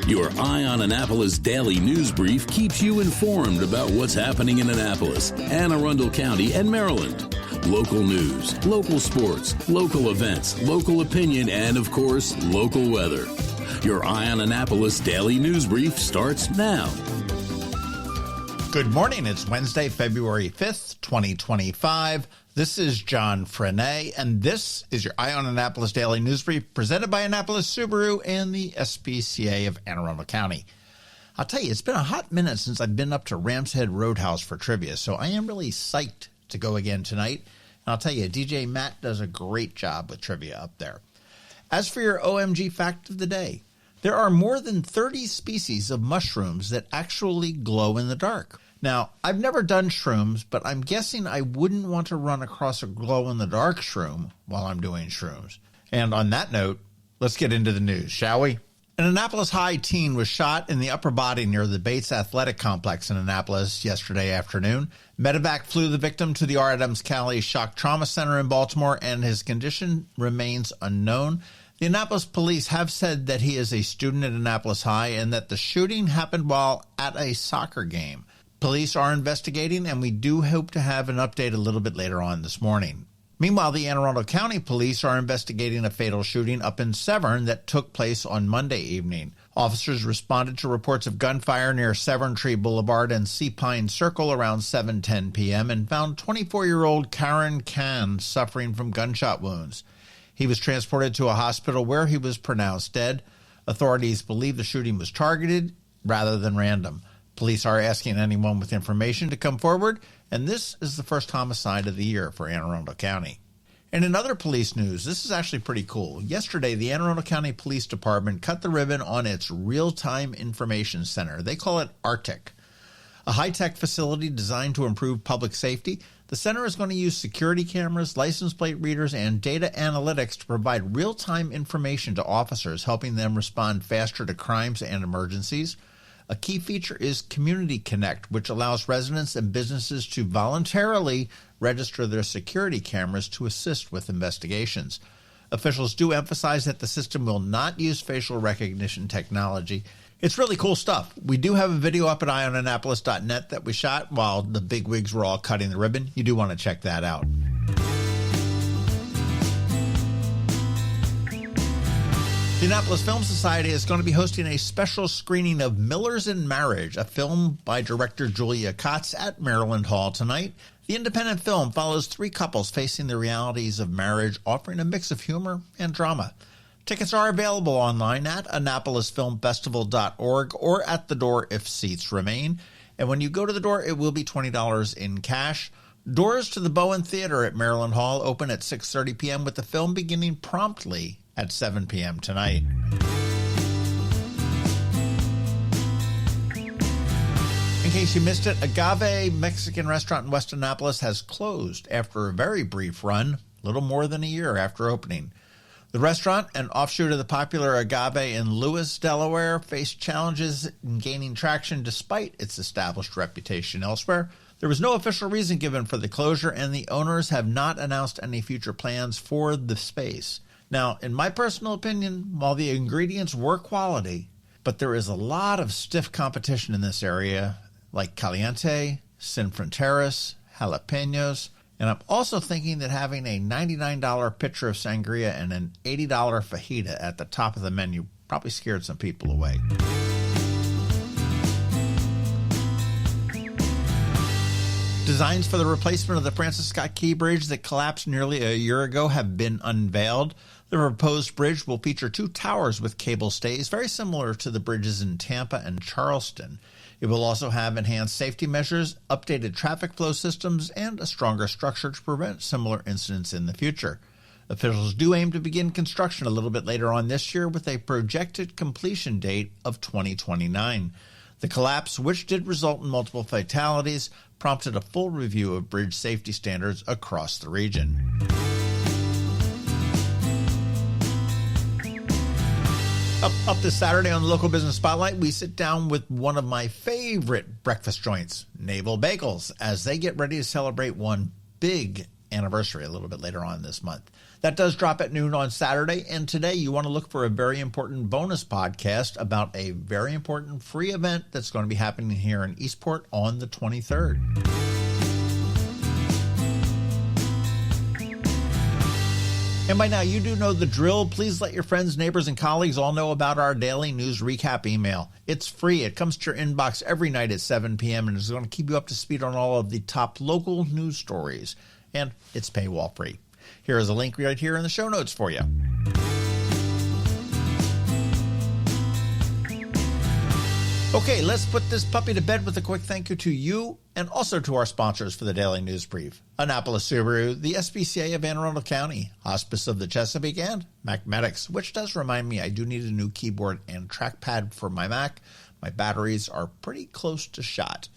Your Eye on Annapolis daily news brief keeps you informed about what's happening in Annapolis, Anne Arundel County, and Maryland. Local news, local sports, local events, local opinion, and, of course, local weather. Your Eye on Annapolis daily news brief starts now. Good morning. It's Wednesday, February 5th, 2025. This is John Frenaye, and this is your Eye on Annapolis daily news brief presented by Annapolis Subaru and the SPCA of Anne Arundel County. I'll tell you, it's been a hot minute since I've been up to Rams Head Roadhouse for trivia, so I am really psyched to go again tonight. And I'll tell you, DJ Matt does a great job with trivia up there. As for your OMG fact of the day, there are more than 30 species of mushrooms that actually glow in the dark. Now, I've never done shrooms, but I'm guessing I wouldn't want to run across a glow-in-the-dark shroom while I'm doing shrooms. And on that note, let's get into the news, shall we? An Annapolis High teen was shot in the upper body near the Bates Athletic Complex in Annapolis yesterday afternoon. Medevac flew the victim to the R. Adams County Shock Trauma Center in Baltimore, and his condition remains unknown. The Annapolis police have said that he is a student at Annapolis High and that the shooting happened while at a soccer game. Police are investigating, and we do hope to have an update a little bit later on this morning. Meanwhile, the Anne Arundel County Police are investigating a fatal shooting up in Severn that took place on Monday evening. Officers responded to reports of gunfire near Severn Tree Boulevard and Sea Pine Circle around 7:10 p.m. and found 24-year-old Karen Kahn suffering from gunshot wounds. He was transported to a hospital where he was pronounced dead. Authorities believe the shooting was targeted rather than random. Police are asking anyone with information to come forward, and this is the first homicide of the year for Anne Arundel County. And in other police news, this is actually pretty cool. Yesterday, the Anne Arundel County Police Department cut the ribbon on its Real-Time Information Center. They call it ARTIC. A high-tech facility designed to improve public safety. The center is going to use security cameras, license plate readers, and data analytics to provide real-time information to officers, helping them respond faster to crimes and emergencies. A key feature is Community Connect, which allows residents and businesses to voluntarily register their security cameras to assist with investigations. Officials do emphasize that the system will not use facial recognition technology. It's really cool stuff. We do have a video up at eyeonannapolis.net that we shot while the bigwigs were all cutting the ribbon. You do want to check that out. The Annapolis Film Society is going to be hosting a special screening of Millers in Marriage, a film by director Julia Kotz at Maryland Hall tonight. The independent film follows three couples facing the realities of marriage, offering a mix of humor and drama. Tickets are available online at AnnapolisFilmFestival.org or at the door if seats remain. And when you go to the door, it will be $20 in cash. Doors to the Bowen Theater at Maryland Hall open at 6:30 p.m. with the film beginning promptly at 7 p.m. tonight. In case you missed it, Agave Mexican restaurant in West Annapolis has closed after a very brief run, little more than a year after opening. The restaurant, an offshoot of the popular Agave in Lewis, Delaware, faced challenges in gaining traction despite its established reputation elsewhere. There was no official reason given for the closure, and the owners have not announced any future plans for the space. Now, in my personal opinion, while the ingredients were quality, but there is a lot of stiff competition in this area, like caliente, sin fronteras, jalapenos, and I'm also thinking that having a $99 pitcher of sangria and an $80 fajita at the top of the menu probably scared some people away. Designs for the replacement of the Francis Scott Key Bridge that collapsed nearly a year ago have been unveiled. The proposed bridge will feature two towers with cable stays, very similar to the bridges in Tampa and Charleston. It will also have enhanced safety measures, updated traffic flow systems, and a stronger structure to prevent similar incidents in the future. Officials do aim to begin construction a little bit later on this year with a projected completion date of 2029. The collapse, which did result in multiple fatalities, prompted a full review of bridge safety standards across the region. Up this Saturday on the Local Business Spotlight, we sit down with one of my favorite breakfast joints, Naval Bagels, as they get ready to celebrate one big anniversary a little bit later on this month. That does drop at noon on Saturday, and today you want to look for a very important bonus podcast about a very important free event that's going to be happening here in Eastport on the 23rd. And by now, you do know the drill. Please let your friends, neighbors, and colleagues all know about our daily news recap email. It's free. It comes to your inbox every night at 7 p.m. and is going to keep you up to speed on all of the top local news stories. And it's paywall free. Here is a link right here in the show notes for you. Okay, let's put this puppy to bed with a quick thank you to you and also to our sponsors for the Daily News Brief. Annapolis Subaru, the SPCA of Anne Arundel County, Hospice of the Chesapeake, and Macmedics, which does remind me I do need a new keyboard and trackpad for my Mac. My batteries are pretty close to shot.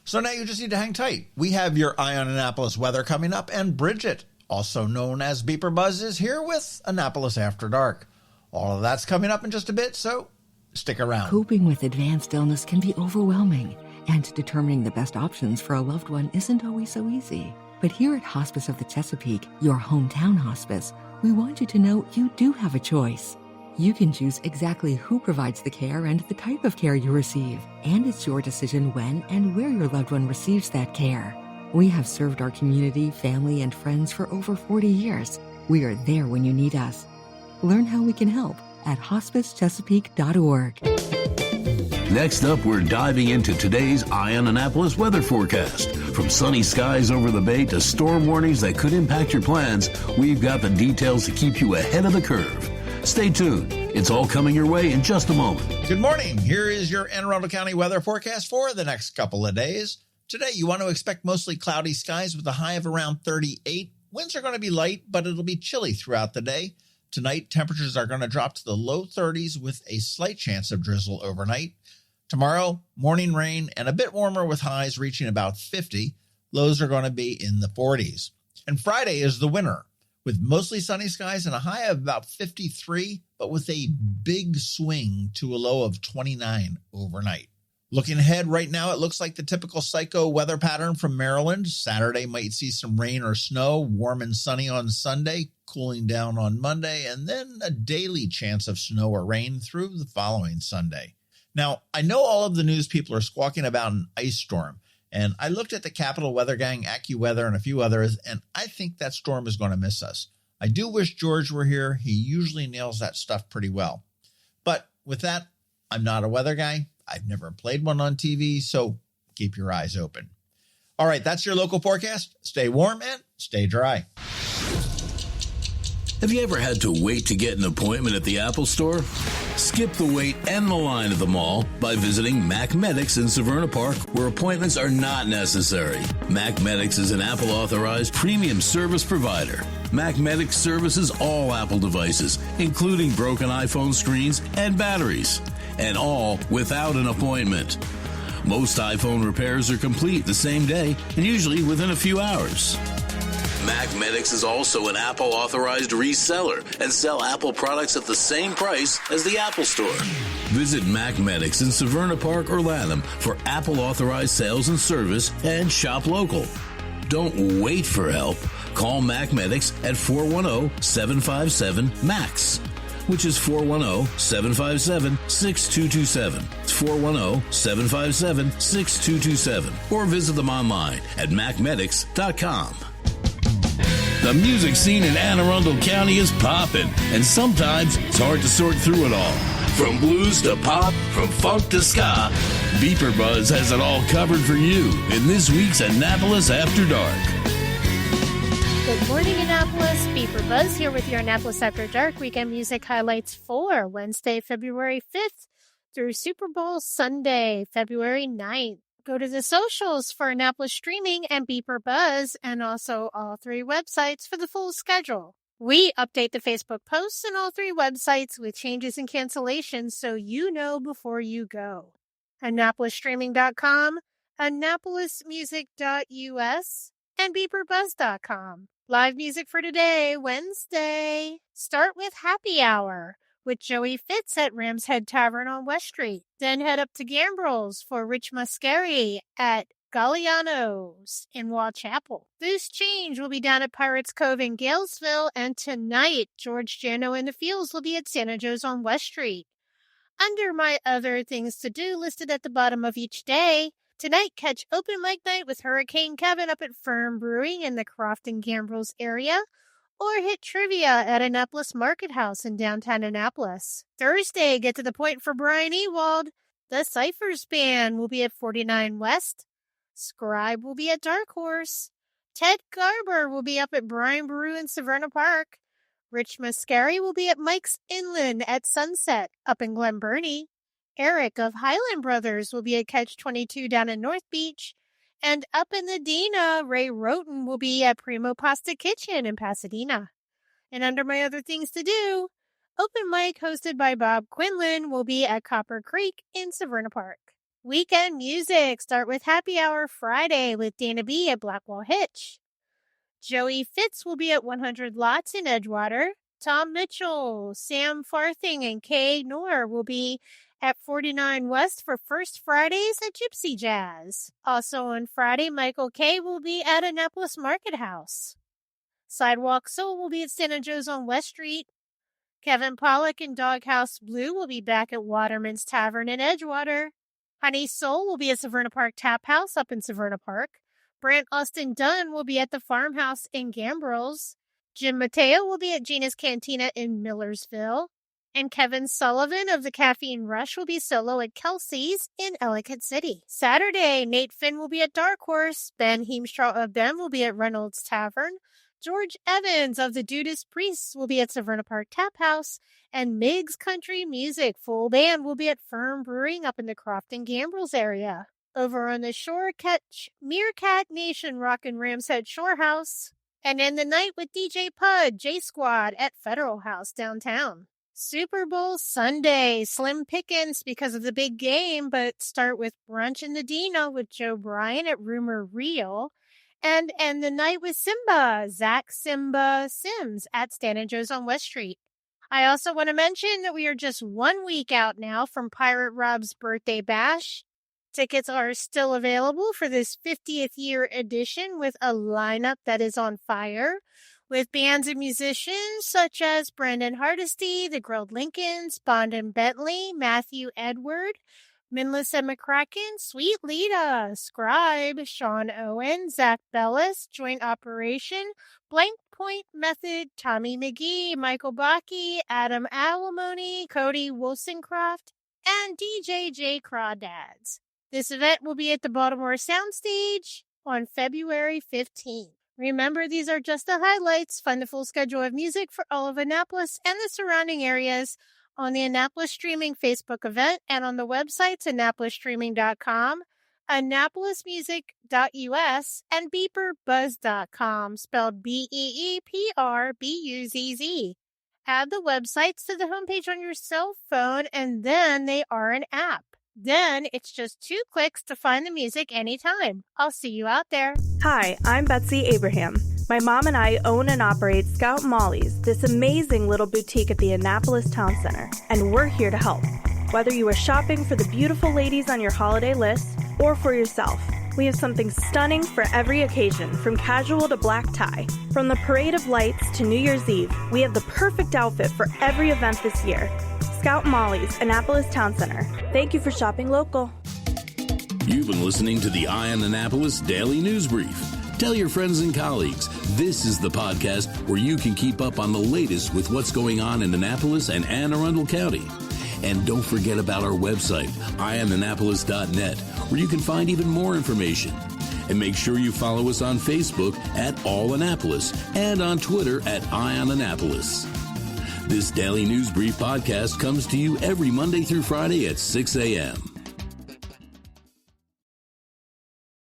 So now you just need to hang tight. We have your Eye on Annapolis weather coming up, and Bridget, also known as BeeprBuzz, is here with Annapolis After Dark. All of that's coming up in just a bit, so stick around. Coping with advanced illness can be overwhelming, and determining the best options for a loved one isn't always so easy. But here at Hospice of the Chesapeake, your hometown hospice, we want you to know you do have a choice. You can choose exactly who provides the care and the type of care you receive, and it's your decision when and where your loved one receives that care. We have served our community, family, and friends for over 40 years. We are there when you need us. Learn how we can help at hospicechesapeake.org. Next up, we're diving into today's Eye on Annapolis weather forecast. From sunny skies over the bay to storm warnings that could impact your plans, we've got the details to keep you ahead of the curve. Stay tuned. It's all coming your way in just a moment. Good morning. Here is your Anne Arundel County weather forecast for the next couple of days. Today, you want to expect mostly cloudy skies with a high of around 38. Winds are going to be light, but it'll be chilly throughout the day. Tonight, temperatures are going to drop to the low 30s with a slight chance of drizzle overnight. Tomorrow, morning rain and a bit warmer with highs reaching about 50. Lows are going to be in the 40s. And Friday is the winner with mostly sunny skies and a high of about 53, but with a big swing to a low of 29 overnight. Looking ahead right now, it looks like the typical psycho weather pattern from Maryland. Saturday might see some rain or snow, warm and sunny on Sunday, cooling down on Monday, and then a daily chance of snow or rain through the following Sunday. Now, I know all of the news people are squawking about an ice storm, and I looked at the Capital Weather Gang, AccuWeather, and a few others, and I think that storm is going to miss us. I do wish George were here. He usually nails that stuff pretty well. But with that, I'm not a weather guy. I've never played one on TV, so keep your eyes open. All right, that's your local forecast. Stay warm and stay dry. Have you ever had to wait to get an appointment at the Apple Store? Skip the wait and the line at the mall by visiting Macmedics in Severn Park, where appointments are not necessary. Macmedics is an Apple-authorized premium service provider. Macmedics services all Apple devices, including broken iPhone screens and batteries, and all without an appointment. Most iPhone repairs are complete the same day and usually within a few hours. Macmedics is also an Apple-authorized reseller and sell Apple products at the same price as the Apple Store. Visit Macmedics in Severn Park or Lanham for Apple-authorized sales and service and shop local. Don't wait for help. Call Macmedics at 410-757-MAX, which is 410-757-6227. It's 410-757-6227. Or visit them online at macmedics.com. The music scene in Anne Arundel County is poppin', and sometimes it's hard to sort through it all. From blues to pop, from funk to ska, BeeprBuzz has it all covered for you in this week's Annapolis After Dark. Good morning, Annapolis. BeeprBuzz here with your Annapolis After Dark weekend music highlights for Wednesday, February 5th through Super Bowl Sunday, February 9th. Go to the socials for Annapolis Streaming and BeeprBuzz, and also all three websites for the full schedule. We update the Facebook posts on all three websites with changes and cancellations so you know before you go. AnnapolisStreaming.com, AnnapolisMusic.us, and BeeprBuzz.com. Live music for today, Wednesday. Start with Happy Hour with Joey Fitz at Ram's Head Tavern on West Street. Then head up to Gambrel's for Rich Muscari at Galliano's in Wall Chapel. Loose Change will be down at Pirates Cove in Galesville, and tonight, George Jano and the Fields will be at Santa Joe's on West Street. Under my other things to do listed at the bottom of each day, tonight catch open mic night with Hurricane Kevin up at Firm Brewing in the Crofton Gambrels area, or hit trivia at Annapolis Market House in downtown Annapolis. Thursday, get to the point for Brian Ewald. The Cyphers Band will be at 49 West. Scribe will be at Dark Horse. Ted Garber will be up at Brian Brew in Severna Park. Rich Mascari will be at Mike's Inland at Sunset up in Glen Burnie. Eric of Highland Brothers will be at Catch 22 down in North Beach. And up in the Dina, Ray Roten will be at Primo Pasta Kitchen in Pasadena. And under my other things to do, open mic hosted by Bob Quinlan will be at Copper Creek in Severna Park. Weekend music start with Happy Hour Friday with Dana B at Blackwall Hitch. Joey Fitz will be at 100 Lots in Edgewater. Tom Mitchell, Sam Farthing, and Kay Knorr will be at 49 West for First Fridays at Gypsy Jazz. Also on Friday, Michael Kay will be at Annapolis Market House. Sidewalk Soul will be at Santa Joe's on West Street. Kevin Pollack and Doghouse Blue will be back at Waterman's Tavern in Edgewater. Honey Soul will be at Severna Park Tap House up in Severna Park. Brant Austin Dunn will be at the Farmhouse in Gambrels. Jim Mateo will be at Gina's Cantina in Millersville. And Kevin Sullivan of the Caffeine Rush will be solo at Kelsey's in Ellicott City. Saturday, Nate Finn will be at Dark Horse. Ben Heemstraw of them will be at Reynolds Tavern. George Evans of the Judas Priests will be at Severna Park Tap House. And Miggs Country Music full band will be at Firm Brewing up in the Crofton Gambrels area. Over on the shore, catch Meerkat Nation Rock and Ramshead Shore House. And end the night with DJ Pud, J Squad at Federal House downtown. Super Bowl Sunday, slim pickings because of the big game, but start with brunch in the Dino with Joe Bryan at Rumor Real. And end the night with Zach Simba Sims at Stan & Joe's on West Street. I also want to mention that we are just 1 week out now from Pirate Rob's birthday bash. Tickets are still available for this 50th year edition with a lineup that is on fire, with bands and musicians such as Brendan Hardesty, the Grilled Lincolns, Bond and Bentley, Matthew Edward, Minless and McCracken, Sweet Lita, Scribe, Sean Owen, Zach Bellis, Joint Operation, Blank Point Method, Tommy McGee, Michael Bakke, Adam Alimony, Cody Wollsonecroft, and DJ J. Crawdads. This event will be at the Baltimore Soundstage on February 15th. Remember, these are just the highlights. Find the full schedule of music for all of Annapolis and the surrounding areas on the Annapolis Streaming Facebook event and on the websites AnnapolisStreaming.com, AnnapolisMusic.us, and BeeprBuzz.com, spelled BeeprBuzz. Add the websites to the homepage on your cell phone, and then they are an app. Then it's just 2 clicks to find the music anytime. I'll see you out there. Hi, I'm Betsy Abraham. My mom and I own and operate Scout Molly's, this amazing little boutique at the Annapolis Town Center, and we're here to help. Whether you are shopping for the beautiful ladies on your holiday list or for yourself, we have something stunning for every occasion, from casual to black tie. From the Parade of Lights to New Year's Eve, we have the perfect outfit for every event this year. Scout Molly's, Annapolis Town Center. Thank you for shopping local. You've been listening to the Eye on Annapolis Daily News Brief. Tell your friends and colleagues, this is the podcast where you can keep up on the latest with what's going on in Annapolis and Anne Arundel County. And don't forget about our website, eyeonannapolis.net, where you can find even more information. And make sure you follow us on Facebook at All Annapolis and on Twitter at Eye on Annapolis. This Daily News Brief podcast comes to you every Monday through Friday at 6 a.m.